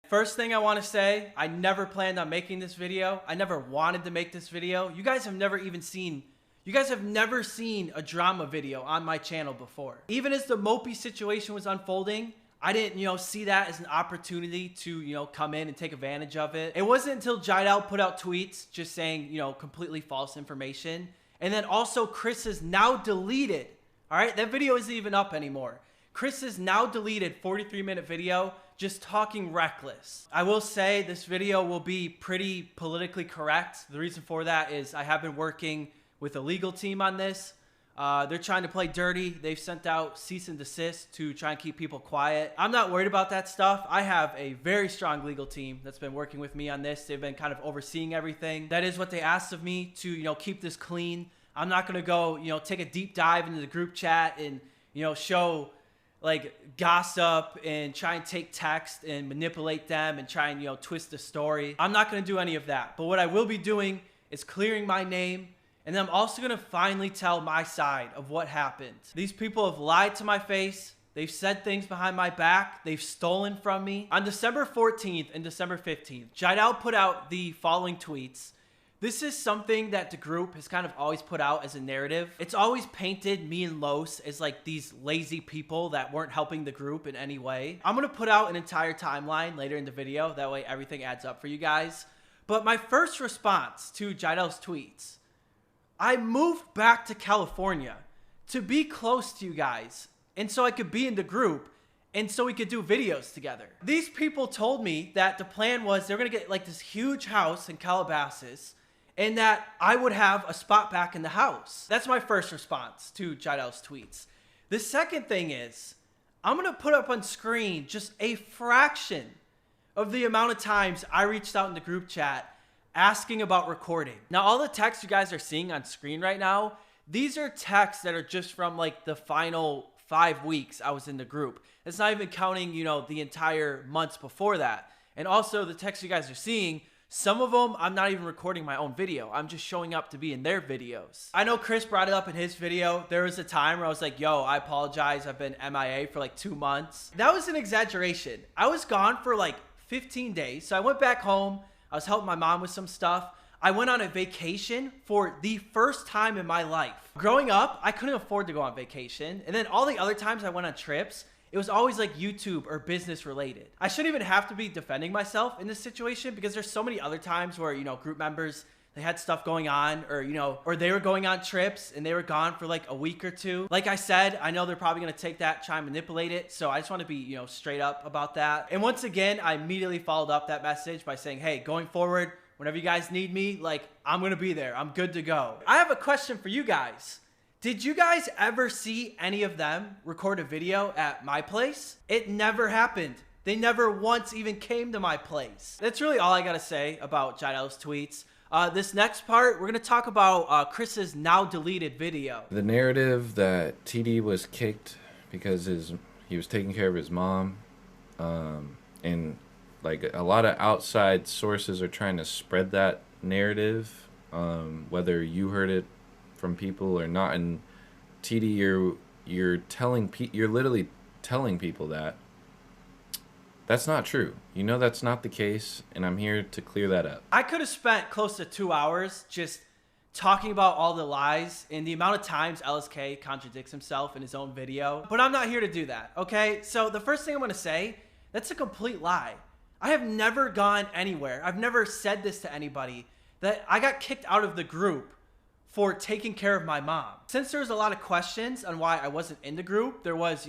First thing I want to say, I never planned on making this video. I never wanted to make this video. You guys have never seen a drama video on my channel before. Even as the mopi situation was unfolding, I didn't, see that as an opportunity to, come in and take advantage of it. It wasn't until Jidal put out tweets just saying, completely false information. And then also Chris has now deleted, all right? That video isn't even up anymore. Chris has now deleted 43-minute video just talking reckless. I will say this video will be pretty politically correct. The reason for that is I have been working with a legal team on this. They're trying to play dirty. They've sent out cease and desist to try and keep people quiet. I'm not worried about that stuff. I have a very strong legal team that's been working with me on this. They've been kind of overseeing everything. That is what they asked of me to, keep this clean. I'm not gonna go, take a deep dive into the group chat and, show like gossip and try and take text and manipulate them and try and, twist the story. I'm not gonna do any of that. But what I will be doing is clearing my name. And then I'm also going to finally tell my side of what happened. These people have lied to my face. They've said things behind my back. They've stolen from me. On December 14th and December 15th, Jidal put out the following tweets. This is something that the group has kind of always put out as a narrative. It's always painted me and Los as like these lazy people that weren't helping the group in any way. I'm going to put out an entire timeline later in the video. That way everything adds up for you guys. But my first response to Jidal's tweets, I moved back to California to be close to you guys and so I could be in the group and so we could do videos together. These people told me that the plan was they're going to get like this huge house in Calabasas and that I would have a spot back in the house. That's my first response to Jidal's tweets. The second thing is I'm going to put up on screen just a fraction of the amount of times I reached out in the group chat asking about recording. Now, all the texts you guys are seeing on screen right now, these are texts that are just from like the final 5 weeks I was in the group. It's not even counting, the entire months before that. And also the texts you guys are seeing, some of them I'm not even recording my own video. I'm just showing up to be in their videos. I know Chris brought it up in his video. There was a time where I was like, yo, I apologize. I've been MIA for like 2 months. That was an exaggeration. I was gone for like 15 days. So I went back home. I was helping my mom with some stuff. I went on a vacation for the first time in my life. Growing up, I couldn't afford to go on vacation. And then all the other times I went on trips, it was always like YouTube or business related. I shouldn't even have to be defending myself in this situation because there's so many other times where, group members, they had stuff going on or they were going on trips and they were gone for like a week or two. Like I said, I know they're probably going to take that, try and manipulate it. So I just want to be, straight up about that. And once again, I immediately followed up that message by saying, hey, going forward, whenever you guys need me, like I'm going to be there. I'm good to go. I have a question for you guys. Did you guys ever see any of them record a video at my place? It never happened. They never once even came to my place. That's really all I got to say about Jidal's tweets. This next part, we're going to talk about Chris's now deleted video. The narrative that TD was kicked because he was taking care of his mom, and like a lot of outside sources are trying to spread that narrative, whether you heard it from people or not. And TD, you're literally telling people that. That's not true. That's not the case, and I'm here to clear that up. I could have spent close to 2 hours just talking about all the lies and the amount of times LSK contradicts himself in his own video, but I'm not here to do that, okay? So the first thing I'm going to say, that's a complete lie. I have never gone anywhere. I've never said this to anybody, that I got kicked out of the group for taking care of my mom. Since there was a lot of questions on why I wasn't in the group, there was,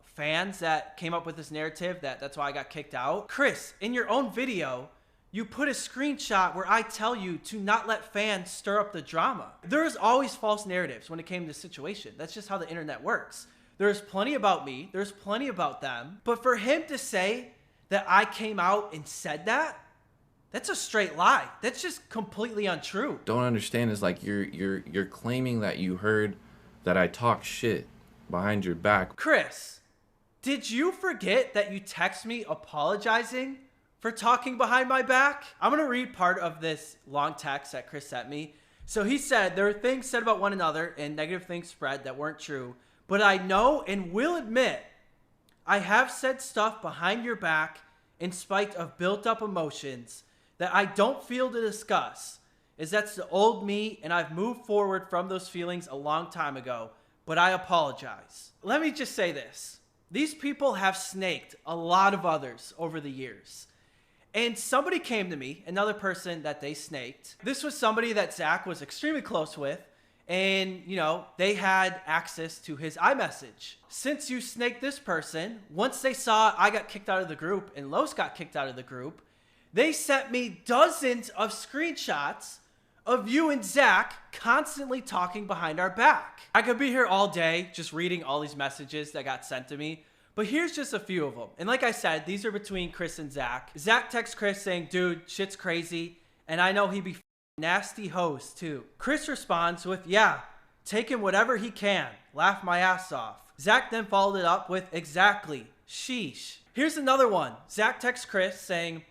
fans that came up with this narrative that's why I got kicked out. Chris, in your own video, you put a screenshot where I tell you to not let fans stir up the drama. There's always false narratives when it came to this situation. That's just how the internet works. There's plenty about me, there's plenty about them, but for him to say that I came out and said that, that's a straight lie. That's just completely untrue. Don't understand is like you're claiming that you heard that I talk shit behind your back. Chris, did you forget that you text me apologizing for talking behind my back? I'm going to read part of this long text that Chris sent me. So he said, there are things said about one another and negative things spread that weren't true, but I know and will admit I have said stuff behind your back in spite of built up emotions that I don't feel to discuss, is that's the old me and I've moved forward from those feelings a long time ago, but I apologize. Let me just say this. These people have snaked a lot of others over the years. And somebody came to me, another person that they snaked. This was somebody that Zach was extremely close with. And, you know, they had access to his iMessage. Since you snaked this person, once they saw I got kicked out of the group and Los got kicked out of the group, they sent me dozens of screenshots of you and Zach constantly talking behind our back. I could be here all day just reading all these messages that got sent to me, but here's just a few of them. And like I said, these are between Chris and Zach. Zach texts Chris saying, dude, shit's crazy, and I know he be nasty hoes too. Chris responds with, yeah, taking whatever he can. Laugh my ass off. Zach then followed it up with, exactly. Sheesh. Here's another one. Zach texts Chris saying,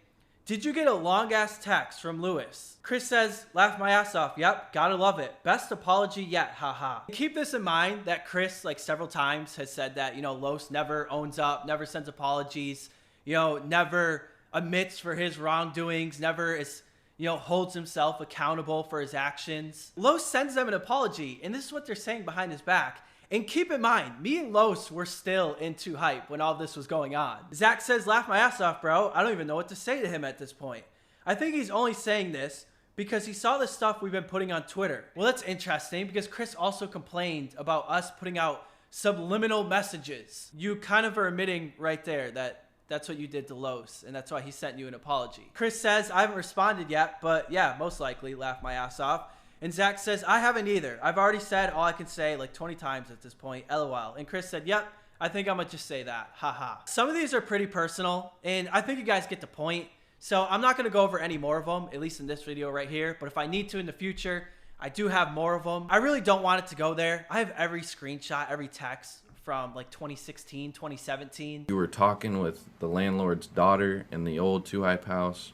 did you get a long ass text from Lewis? Chris says, laugh my ass off. Yep, gotta love it. Best apology yet, haha. Keep this in mind that Chris, like several times, has said that, you know, Los never owns up, never sends apologies, you know, never admits for his wrongdoings, never is, you know, holds himself accountable for his actions. Los sends them an apology, and this is what they're saying behind his back. And keep in mind, me and Los were still into hype when all this was going on. Zach says, laugh my ass off, bro. I don't even know what to say to him at this point. I think he's only saying this because he saw the stuff we've been putting on Twitter. Well, that's interesting because Chris also complained about us putting out subliminal messages. You kind of are admitting right there that that's what you did to Los, and that's why he sent you an apology. Chris says, I haven't responded yet, but yeah, most likely, laugh my ass off. And Zach says, I haven't either. I've already said all I can say like 20 times at this point, LOL. And Chris said, yep, I think I'm gonna just say that, haha. Some of these are pretty personal, and I think you guys get the point. So I'm not gonna go over any more of them, at least in this video right here, but if I need to in the future, I do have more of them. I really don't want it to go there. I have every screenshot, every text from like 2016, 2017. You were talking with the landlord's daughter in the old Two Hype house,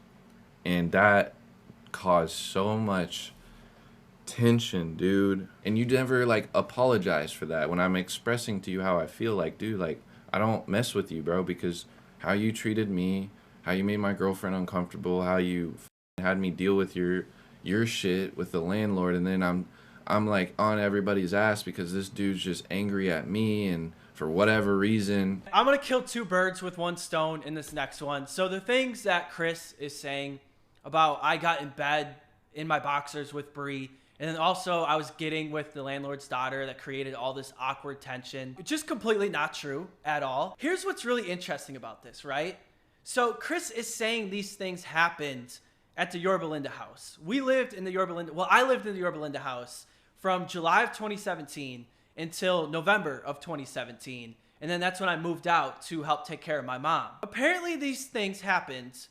and that caused so much tension, dude. And you never like apologize for that. When I'm expressing to you how I feel, like, dude, like, I don't mess with you, bro, because how you treated me, how you made my girlfriend uncomfortable, how you had me deal with your shit with the landlord, and then I'm like on everybody's ass because this dude's just angry at me and for whatever reason. I'm gonna kill two birds with one stone in this next one. So the things that Chris is saying about I got in bed in my boxers with Bree, and then also I was getting with the landlord's daughter that created all this awkward tension. Just completely not true at all. Here's what's really interesting about this, right? So Chris is saying these things happened at the Yorba Linda house. I lived in the Yorba Linda house from July of 2017 until November of 2017. And then that's when I moved out to help take care of my mom. Apparently these things happened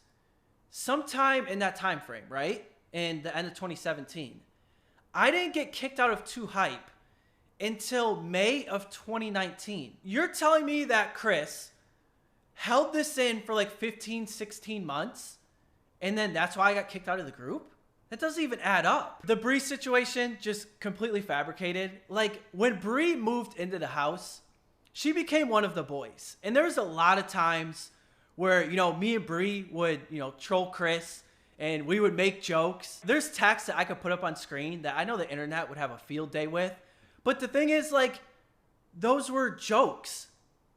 sometime in that time frame, right? In the end of 2017. I didn't get kicked out of Too Hype until May of 2019. You're telling me that Chris held this in for like 15, 16 months, and then that's why I got kicked out of the group? That doesn't even add up. The Bree situation, just completely fabricated. Like, when Bree moved into the house, she became one of the boys. And there was a lot of times where, you know, me and Bree would, you know, troll Chris, and we would make jokes. There's text that I could put up on screen that I know the internet would have a field day with. But the thing is, like, those were jokes.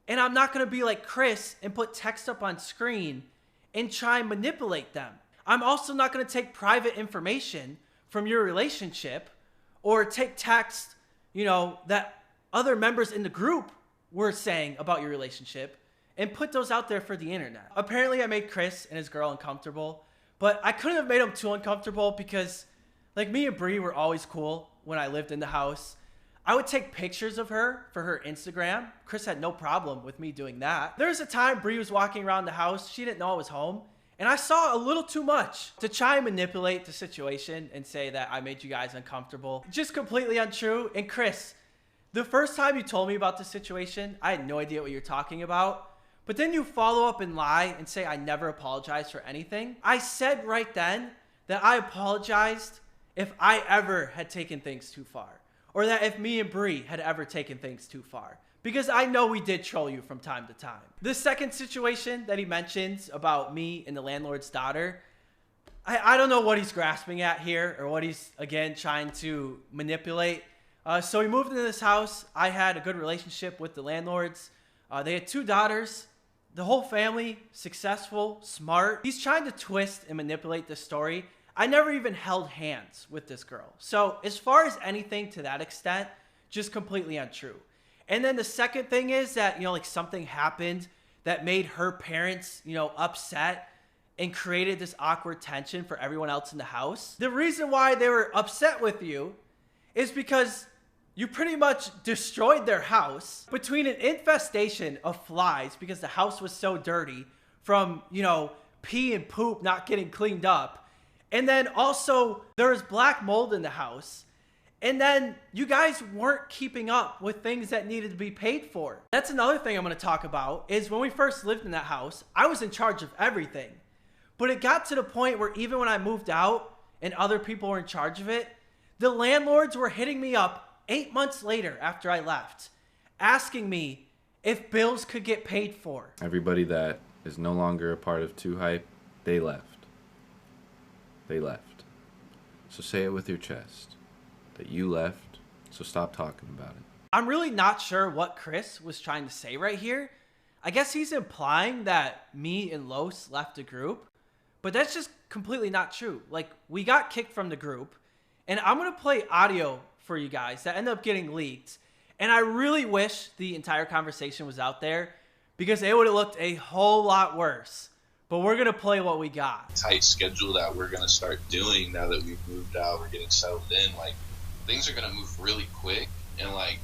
And I'm not gonna be like Chris and put text up on screen and try and manipulate them. I'm also not going to take private information from your relationship or take text, you know, that other members in the group were saying about your relationship and put those out there for the internet. Apparently I made Chris and his girl uncomfortable, but I couldn't have made them too uncomfortable because, like, me and Bree were always cool when I lived in the house. I would take pictures of her for her Instagram. Chris had no problem with me doing that. There was a time Bree was walking around the house. She didn't know I was home. And I saw a little too much to try and manipulate the situation and say that I made you guys uncomfortable. Just completely untrue. And Chris, the first time you told me about this situation, I had no idea what you're talking about. But then you follow up and lie and say I never apologized for anything. I said right then that I apologized if I ever had taken things too far. Or that if me and Bree had ever taken things too far. because I know we did troll you from time to time. The second situation that he mentions about me and the landlord's daughter, I don't know what he's grasping at here or what he's, again, trying to manipulate. So we moved into this house. I had a good relationship with the landlords. They had 2 daughters. The whole family, successful, smart. He's trying to twist and manipulate this story. I never even held hands with this girl. So as far as anything to that extent, just completely untrue. And then the second thing is that, like something happened that made her parents, upset and created this awkward tension for everyone else in the house. The reason why they were upset with you is because you pretty much destroyed their house between an infestation of flies because the house was so dirty from, pee and poop not getting cleaned up. And then also there was black mold in the house. And then you guys weren't keeping up with things that needed to be paid for. That's another thing I'm going to talk about is when we first lived in that house, I was in charge of everything. But it got to the point where even when I moved out and other people were in charge of it, the landlords were hitting me up 8 months later after I left, asking me if bills could get paid for. Everybody that is no longer a part of Too Hype, they left. They left. So say it with your chest that you left, so stop talking about it. I'm really not sure what Chris was trying to say right here. I guess he's implying that me and Los left the group, but that's just completely not true. Like, we got kicked from the group, and I'm going to play audio for you guys that ended up getting leaked. And I really wish the entire conversation was out there because it would have looked a whole lot worse. But we're going to play what we got. Tight schedule that we're going to start doing now that we've moved out, we're getting settled in. Like, things are going to move really quick and, like,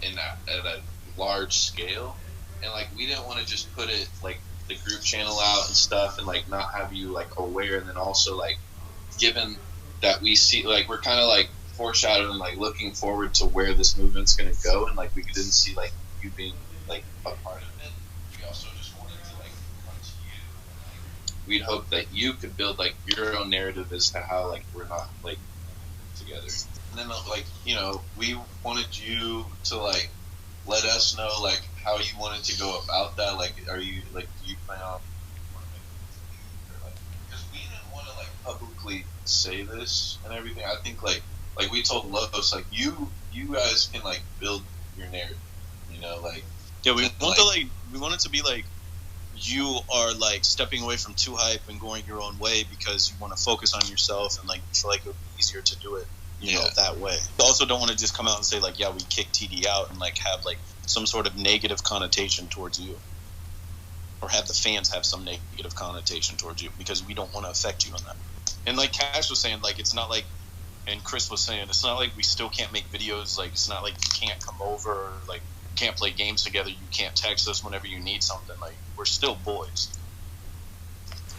at a large scale. And, like, we didn't want to just put it, like, the group channel out and stuff and, like, not have you, like, aware. And then also, like, given that we see, like, we're kind of, like, foreshadowing, like, looking forward to where this movement's going to go. And, like, we didn't see, like, you being, like, a part of it. We also just wanted to, like, come to you. Like, we'd hope that you could build, like, your own narrative as to how, like, we're not, like, together. And then, like, we wanted you to, like, let us know, like, how you wanted to go about that. Like, are you, like, do you plan on, because we didn't want to, like, publicly say this and everything. I think, like we told Los, like, you guys can, like, build your narrative, like. Yeah, we want it to be, like, you are, like, stepping away from Too Hype and going your own way because you want to focus on yourself and, like, you feel like it would be easier to do it, that way. You also don't want to just come out and say, like, yeah, we kicked TD out and, like, have, like, some sort of negative connotation towards you. Or have the fans have some negative connotation towards you because we don't want to affect you on that. And, like Cash was saying, like, it's not like, and Chris was saying, it's not like we still can't make videos. Like, it's not like you can't come over, or, like, can't play games together. You can't text us whenever you need something. Like, we're still boys.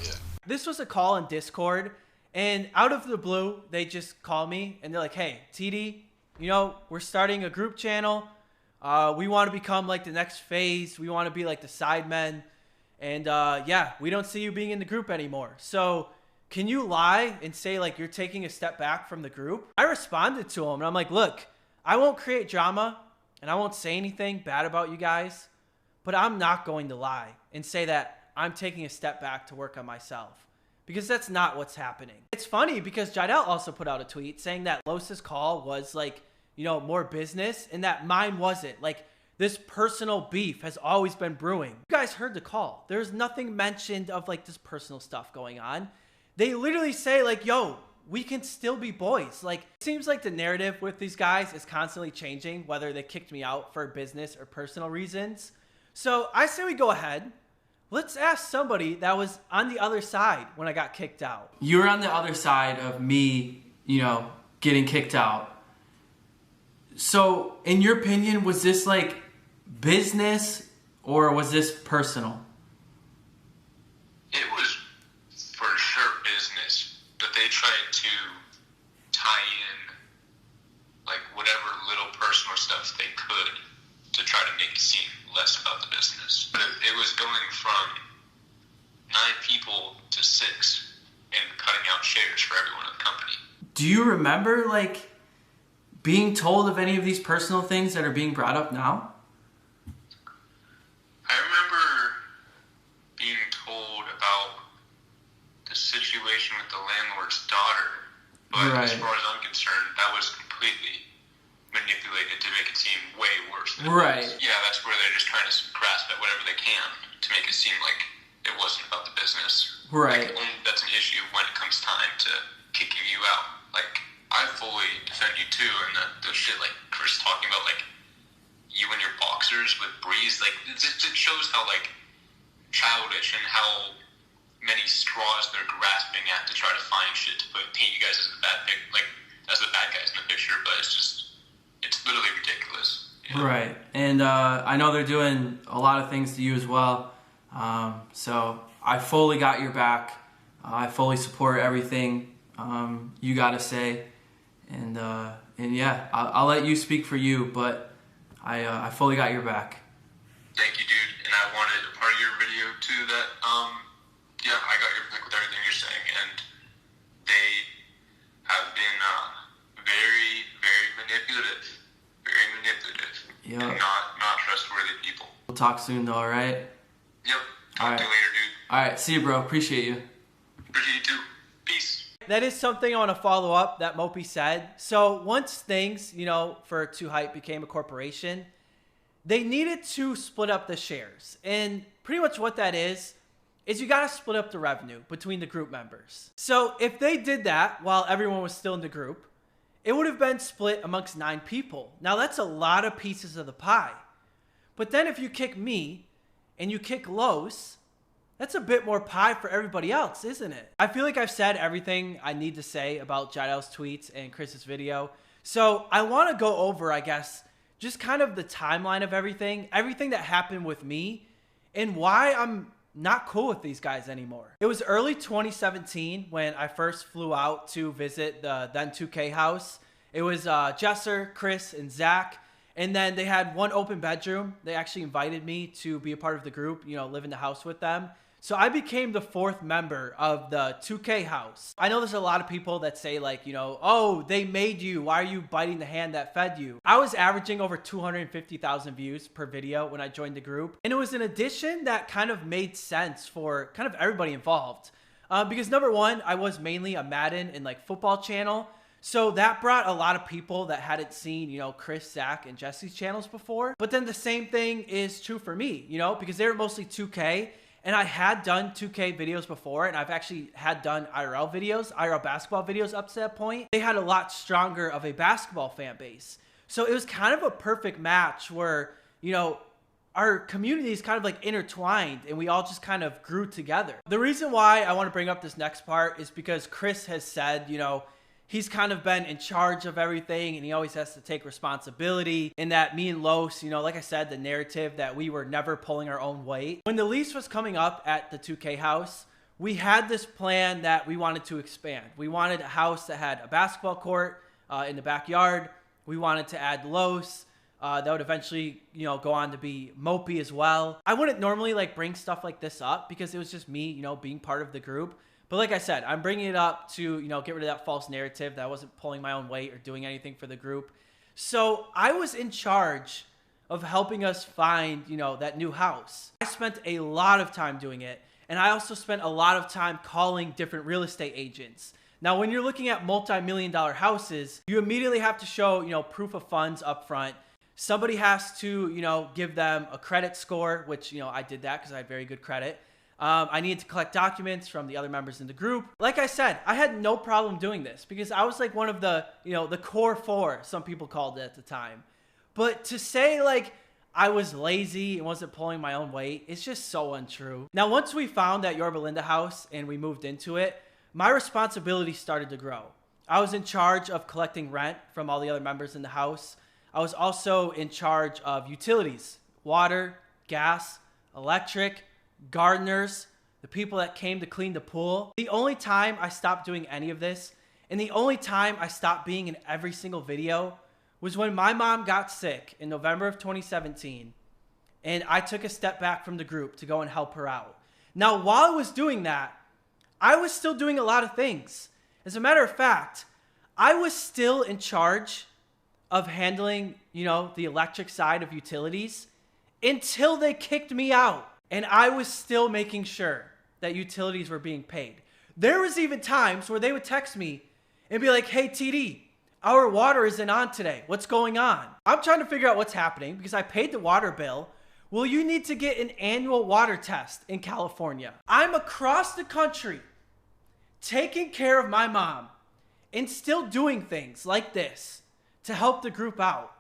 Yeah. This was a call on Discord, and out of the blue, they just call me, and they're like, hey, TD, we're starting a group channel. We want to become, like, the next phase. We want to be, like, the sidemen. And, yeah, we don't see you being in the group anymore. So can you lie and say, like, you're taking a step back from the group? I responded to him, and I'm like, look, I won't create drama, and I won't say anything bad about you guys, but I'm not going to lie and say that I'm taking a step back to work on myself, because that's not what's happening. It's funny because Jidel also put out a tweet saying that Los's call was, like, more business, and that mine wasn't. Like, this personal beef has always been brewing. You guys heard the call. There's nothing mentioned of, like, this personal stuff going on. They literally say, like, yo, we can still be boys. Like, it seems like the narrative with these guys is constantly changing, whether they kicked me out for business or personal reasons. So I say we go ahead. Let's ask somebody that was on the other side when I got kicked out. You were on the other side of me, getting kicked out. So, in your opinion, was this, like, business or was this personal? It was for sure business, but they tried to tie in, like, whatever little personal stuff they could to try to make it seem less about the business. But it was going from 9 people to 6 and cutting out shares for everyone in the company. Do you remember, like, being told of any of these personal things that are being brought up now? situation with the landlord's daughter, but as far as I'm concerned, that was completely manipulated to make it seem way worse than it was. Yeah, that's where they're just trying to grasp at whatever they can to make it seem like it wasn't about the business. Like, that's an issue when it comes time to kicking you out. Like, I fully defend you too, and the shit like Chris talking about, like, you and your boxers with Breeze, like, it shows how, like, childish and how many straws they're grasping at to try to find shit to paint you guys as the bad guys in the picture, but it's literally ridiculous. You know? Right. And I know they're doing a lot of things to you as well. So I fully got your back. I fully support everything you got to say. And yeah, I'll let you speak for you, but I fully got your back. Thank you, dude. And I wanted a part of your video too that, yeah, I got your back with everything you're saying. And they have been very, very manipulative. Very manipulative. Yep. And not trustworthy people. We'll talk soon though, alright? Yep. Talk to you later, dude. Alright, see you, bro. Appreciate you. Appreciate you too. Peace. That is something I want to follow up that Mopi said. So once things, you know, for 2Hype became a corporation, they needed to split up the shares. And pretty much what that is you got to split up the revenue between the group members. So if they did that while everyone was still in the group, it would have been split amongst 9 people. Now that's a lot of pieces of the pie. But then if you kick me and you kick Los, that's a bit more pie for everybody else, isn't it? I feel like I've said everything I need to say about Jaidel's tweets and Chris's video. So I want to go over, I guess, just kind of the timeline of everything that happened with me, and why I'm not cool with these guys anymore. It was early 2017 when I first flew out to visit the then 2K house. It was Jesser, Chris, and Zach. And then they had one open bedroom. They actually invited me to be a part of the group, you know, live in the house with them. So I became the 4th member of the 2K house. I know there's a lot of people that say, like, you know, oh, they made you. Why are you biting the hand that fed you? I was averaging over 250,000 views per video when I joined the group. And it was an addition that kind of made sense for kind of everybody involved. Because number one, I was mainly a Madden and like football channel. So that brought a lot of people that hadn't seen, you know, Chris, Zach, and Jesse's channels before. But then the same thing is true for me, you know, because they were mostly 2K. And I had done 2K videos before, and I've actually had done IRL videos, IRL basketball videos up to that point. They had a lot stronger of a basketball fan base. So it was kind of a perfect match where, you know, our community is kind of like intertwined and we all just kind of grew together. The reason why I want to bring up this next part is because Chris has said, you know, he's kind of been in charge of everything and he always has to take responsibility. And that me and Los, you know, like I said, the narrative that we were never pulling our own weight. When the lease was coming up at the 2K house, we had this plan that we wanted to expand. We wanted a house that had a basketball court in the backyard. We wanted to add Los. That would eventually, you know, go on to be Mopi as well. I wouldn't normally like bring stuff like this up because it was just me, you know, being part of the group. But like I said, I'm bringing it up to, you know, get rid of that false narrative that I wasn't pulling my own weight or doing anything for the group. So I was in charge of helping us find, you know, that new house. I spent a lot of time doing it. And I also spent a lot of time calling different real estate agents. Now, when you're looking at multi-million-dollar houses, you immediately have to show, you know, proof of funds up front. Somebody has to, you know, give them a credit score, which, you know, I did that because I had very good credit. I needed to collect documents from the other members in the group. Like I said, I had no problem doing this because I was like one of the, you know, the core 4, some people called it at the time. But to say like I was lazy and wasn't pulling my own weight, it's just so untrue. Now, once we found that Yorba Linda house and we moved into it, my responsibility started to grow. I was in charge of collecting rent from all the other members in the house. I was also in charge of utilities, water, gas, electric, gardeners, the people that came to clean the pool. The only time I stopped doing any of this, and the only time I stopped being in every single video, was when my mom got sick in November of 2017, and I took a step back from the group to go and help her out. Now, while I was doing that, I was still doing a lot of things. As a matter of fact, I was still in charge of handling, you know, the electric side of utilities until they kicked me out. And I was still making sure that utilities were being paid. There was even times where they would text me and be like, hey, TD, our water isn't on today. What's going on? I'm trying to figure out what's happening because I paid the water bill. Well, you need to get an annual water test in California. I'm across the country taking care of my mom and still doing things like this to help the group out.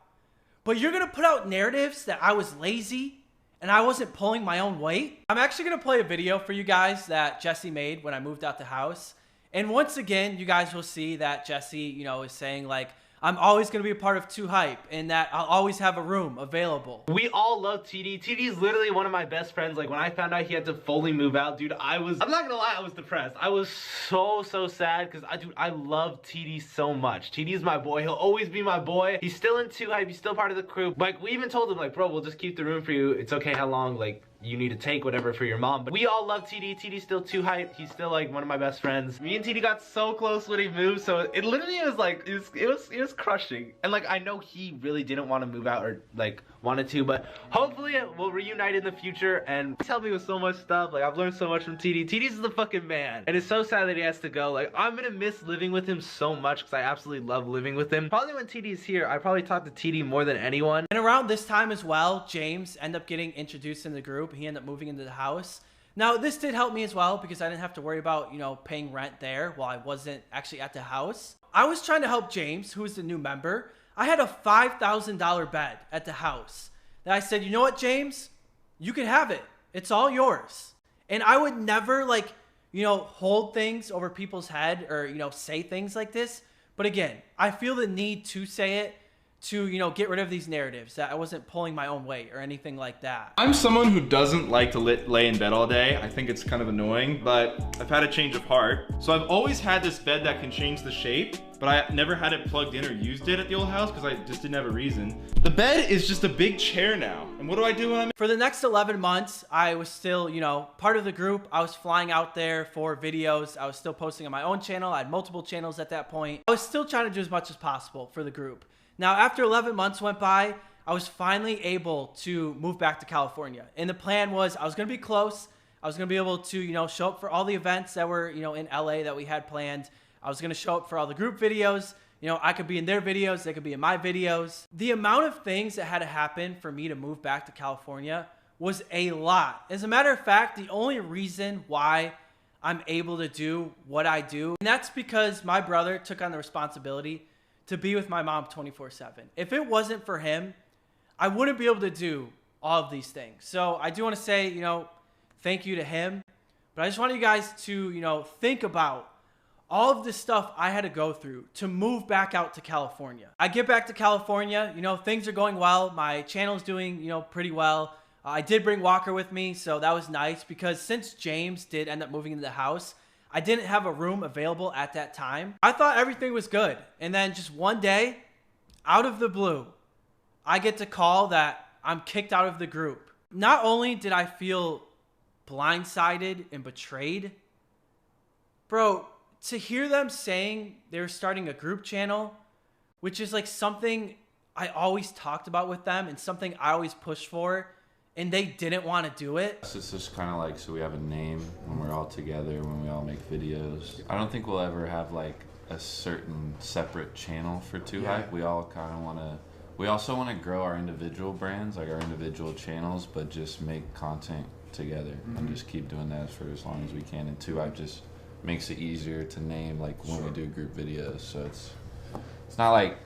But you're going to put out narratives that I was lazy and I wasn't pulling my own weight? I'm actually going to play a video for you guys that Jesse made when I moved out the house. And once again, you guys will see that Jesse, you know, is saying like, I'm always going to be a part of 2 Hype and that I'll always have a room available. We all love TD. TD is literally one of my best friends. Like when I found out he had to fully move out, dude, I'm not going to lie, I was depressed. I was so sad because I love TD so much. TD is my boy. He'll always be my boy. He's still in 2 Hype. He's still part of the crew. Like we even told him like, bro, we'll just keep the room for you. It's okay how long like you need to take whatever for your mom. But we all love TD. TD's still 2 Hype. He's still like one of my best friends. Me and TD got so close when he moved, so it literally was like it was crushing. And like I know he really didn't want to move out or like wanted to, but hopefully we'll reunite in the future. And he's helped me with so much stuff. Like I've learned so much from TD. TD's the fucking man. And it's so sad that he has to go. Like I'm gonna miss living with him so much because I absolutely love living with him. Probably when TD's here, I probably talk to TD more than anyone. And around this time as well, James ended up getting introduced in the group. He ended up moving into the house. Now, this did help me as well because I didn't have to worry about, you know, paying rent there while I wasn't actually at the house. I was trying to help James, who is the new member. I had a $5,000 bed at the house that I said, you know what, James? You can have it. It's all yours. And I would never, like, you know, hold things over people's head or, you know, say things like this. But again, I feel the need to say it to, you know, get rid of these narratives that I wasn't pulling my own weight or anything like that. I'm someone who doesn't like to lay in bed all day. I think it's kind of annoying, but I've had a change of heart. So I've always had this bed that can change the shape, but I never had it plugged in or used it at the old house because I just didn't have a reason. The bed is just a big chair now. And what do I do when I'm... For the next 11 months, I was still, you know, part of the group. I was flying out there for videos. I was still posting on my own channel. I had multiple channels at that point. I was still trying to do as much as possible for the group. Now, after 11 months went by, I was finally able to move back to California. And the plan was I was going to be close. I was going to be able to, you know, show up for all the events that were, you know, in LA that we had planned. I was going to show up for all the group videos. You know, I could be in their videos. They could be in my videos. The amount of things that had to happen for me to move back to California was a lot. As a matter of fact, the only reason why I'm able to do what I do, and that's because my brother took on the responsibility to be with my mom 24/7. If it wasn't for him, I wouldn't be able to do all of these things. So I do want to say, you know, thank you to him. But I just want you guys to, you know, think about all of the stuff I had to go through to move back out to California. I get back to California, you know, things are going well. My channel's doing, you know, pretty well. I did bring Walker with me, so that was nice because since James did end up moving into the house, I didn't have a room available at that time. I thought everything was good. And then just one day, out of the blue, I get to call that I'm kicked out of the group. Not only did I feel blindsided and betrayed, bro, to hear them saying they were starting a group channel, which is like something I always talked about with them and something I always pushed for, and they didn't want to do it. It's just kind of like, so we have a name when we're all together, when we all make videos. I don't think we'll ever have like a certain separate channel for 2 Hype. We all kind of want to, we also want to grow our individual brands, like our individual channels, but just make content together and just keep doing that for as long as we can. And 2 Hype just makes it easier to name like when we do group videos. So it's not like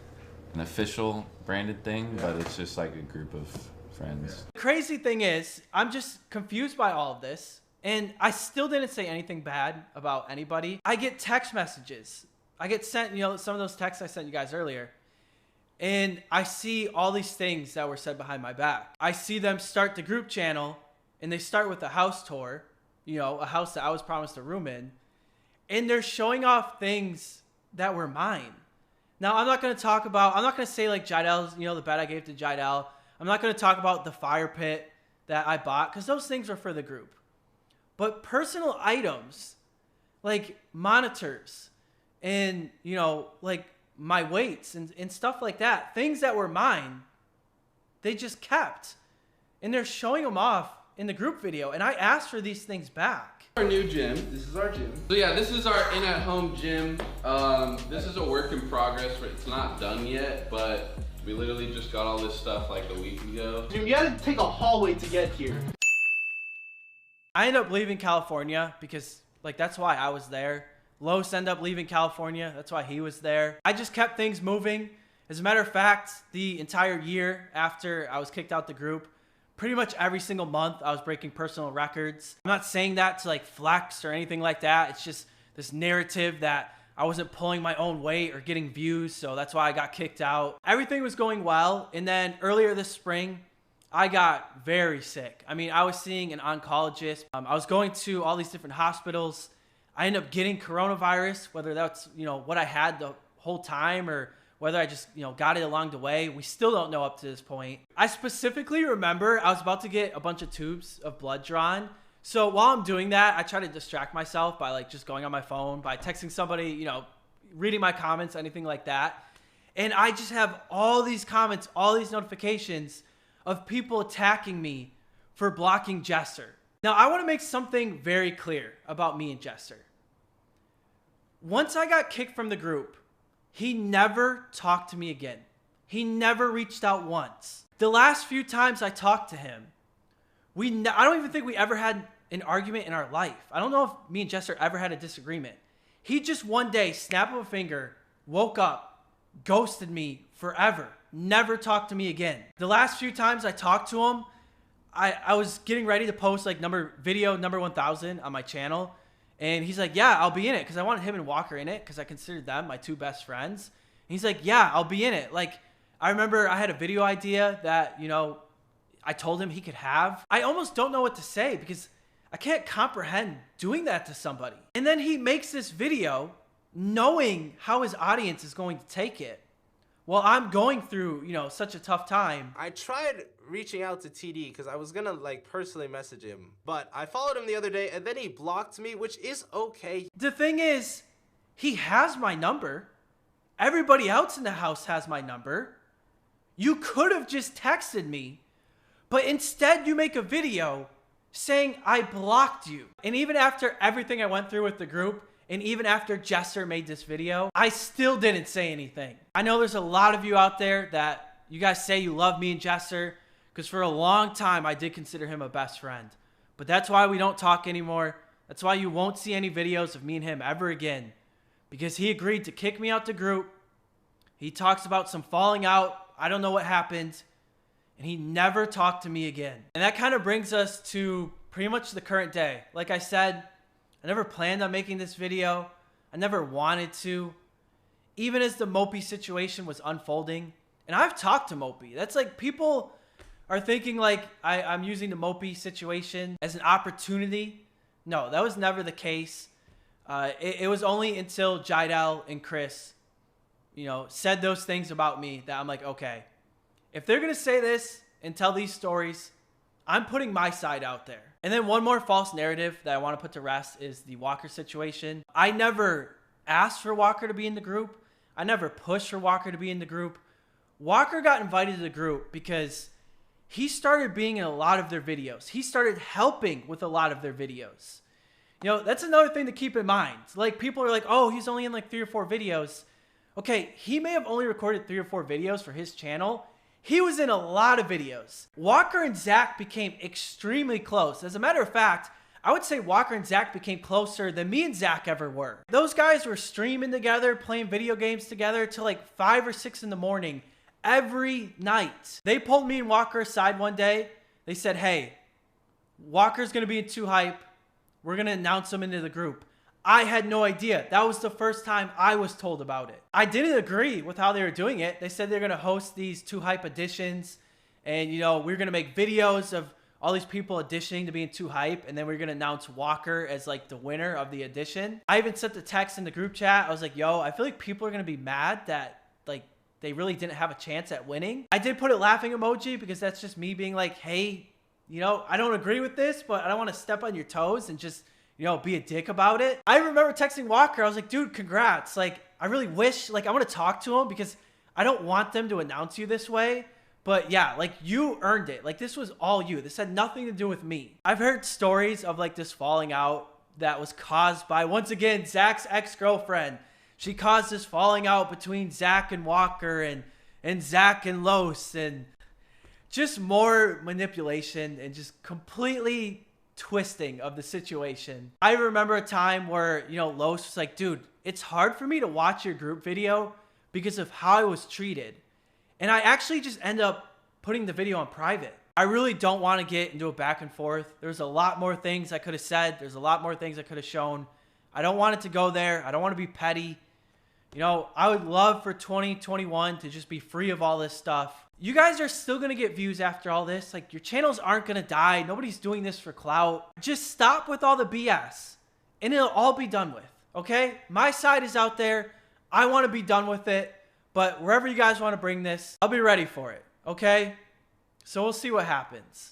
an official branded thing, but it's just like a group of friends. The crazy thing is, I'm just confused by all of this, and I still didn't say anything bad about anybody. I get text messages. I get sent, you know, some of those texts I sent you guys earlier, and I see all these things that were said behind my back. I see them start the group channel, and they start with a house tour, you know, a house that I was promised a room in, and they're showing off things that were mine. Now, I'm not going to say like Jidel's, you know, the bed I gave to Jidel. I'm not going to talk about the fire pit that I bought because those things are for the group. But personal items like monitors and, you know, like my weights and stuff like that, things that were mine, they just kept. And they're showing them off in the group video. And I asked for these things back. Our new gym. This is our gym. So yeah, this is our in-at-home gym. This is a work in progress. It's not done yet, but we literally just got all this stuff like a week ago. Dude, you had to take a hallway to get here. I ended up leaving California because, like, that's why I was there. Los ended up leaving California. That's why he was there. I just kept things moving. As a matter of fact, the entire year after I was kicked out the group, pretty much every single month I was breaking personal records. I'm not saying that to like flex or anything like that. It's just this narrative that I wasn't pulling my own weight or getting views, so that's why I got kicked out. Everything was going well, and then earlier this spring, I got very sick. I mean, I was seeing an oncologist. I was going to all these different hospitals. I ended up getting coronavirus, whether that's, you know, what I had the whole time or whether I just, you know, got it along the way. We still don't know up to this point. I specifically remember I was about to get a bunch of tubes of blood drawn. So while I'm doing that, I try to distract myself by like just going on my phone, by texting somebody, you know, reading my comments, anything like that. And I just have all these comments, all these notifications of people attacking me for blocking Jester. Now, I want to make something very clear about me and Jester. Once I got kicked from the group, he never talked to me again. He never reached out once. The last few times I talked to him, I don't even think we ever had an argument in our life. I don't know if me and Jester ever had a disagreement. He just one day, snap of a finger, woke up, ghosted me forever, never talked to me again. The last few times I talked to him, I was getting ready to post like video number 1000 on my channel. And he's like, yeah, I'll be in it. Because I wanted him and Walker in it because I considered them my two best friends. And he's like, yeah, I'll be in it. Like, I remember I had a video idea that, you know, I told him he could have. I almost don't know what to say because I can't comprehend doing that to somebody. And then he makes this video knowing how his audience is going to take it. Well, I'm going through, you know, such a tough time. I tried reaching out to TD because I was gonna like personally message him, but I followed him the other day and then he blocked me, which is okay. The thing is, he has my number. Everybody else in the house has my number. You could have just texted me, but instead you make a video saying I blocked you. And even after everything I went through with the group, and even after Jester made this video, I still didn't say anything. I know there's a lot of you out there that you guys say you love me and Jester, because for a long time I did consider him a best friend. But that's why we don't talk anymore. That's why you won't see any videos of me and him ever again. Because he agreed to kick me out the group. He talks about some falling out. I don't know what happened. And he never talked to me again. And that kind of brings us to pretty much the current day. Like I said, I never planned on making this video. I never wanted to. Even as the Mopi situation was unfolding. And I've talked to Mopi. That's like people are thinking like I'm using the Mopi situation as an opportunity. No, that was never the case. It was only until Jidel and Chris, you know, said those things about me that I'm like, okay, if they're going to say this and tell these stories, I'm putting my side out there. And then one more false narrative that I want to put to rest is the Walker situation. I never asked for Walker to be in the group. I never pushed for Walker to be in the group. Walker got invited to the group because he started being in a lot of their videos. He started helping with a lot of their videos. You know, that's another thing to keep in mind. Like, people are like, oh, he's only in like 3 or 4 videos. Okay, he may have only recorded 3 or 4 videos for his channel. He was in a lot of videos. Walker and Zach became extremely close. As a matter of fact, I would say Walker and Zach became closer than me and Zach ever were. Those guys were streaming together, playing video games together till like 5 or 6 in the morning every night. They pulled me and Walker aside one day. They said, hey, Walker's going to be in 2 Hype. We're going to announce him into the group. I had no idea. That was the first time I was told about it. I didn't agree with how they were doing it. They said they're going to host these 2 Hype editions. And, you know, we're going to make videos of all these people auditioning to be in 2 Hype. And then we're going to announce Walker as, like, the winner of the audition. I even sent the text in the group chat. I was like, yo, I feel like people are going to be mad that, like, they really didn't have a chance at winning. I did put a laughing emoji because that's just me being like, hey, you know, I don't agree with this, but I don't want to step on your toes and just, you know, be a dick about it. I remember texting Walker. I was like, dude, congrats. Like, I really wish, like, I want to talk to him because I don't want them to announce you this way. But yeah, like, you earned it. Like, this was all you. This had nothing to do with me. I've heard stories of, like, this falling out that was caused by, once again, Zach's ex-girlfriend. She caused this falling out between Zach and Walker and Zach and Los, and just more manipulation and just completely twisting of the situation. I remember a time where, you know, Los was like, dude, it's hard for me to watch your group video because of how I was treated. And I actually just end up putting the video on private. I really don't want to get into a back and forth. There's a lot more things I could have said. There's a lot more things I could have shown. I don't want it to go there. I don't want to be petty. You know, I would love for 2021 to just be free of all this stuff. You guys are still going to get views after all this. Like, your channels aren't going to die. Nobody's doing this for clout. Just stop with all the BS and it'll all be done with. Okay? My side is out there. I want to be done with it. But wherever you guys want to bring this, I'll be ready for it. Okay? So we'll see what happens.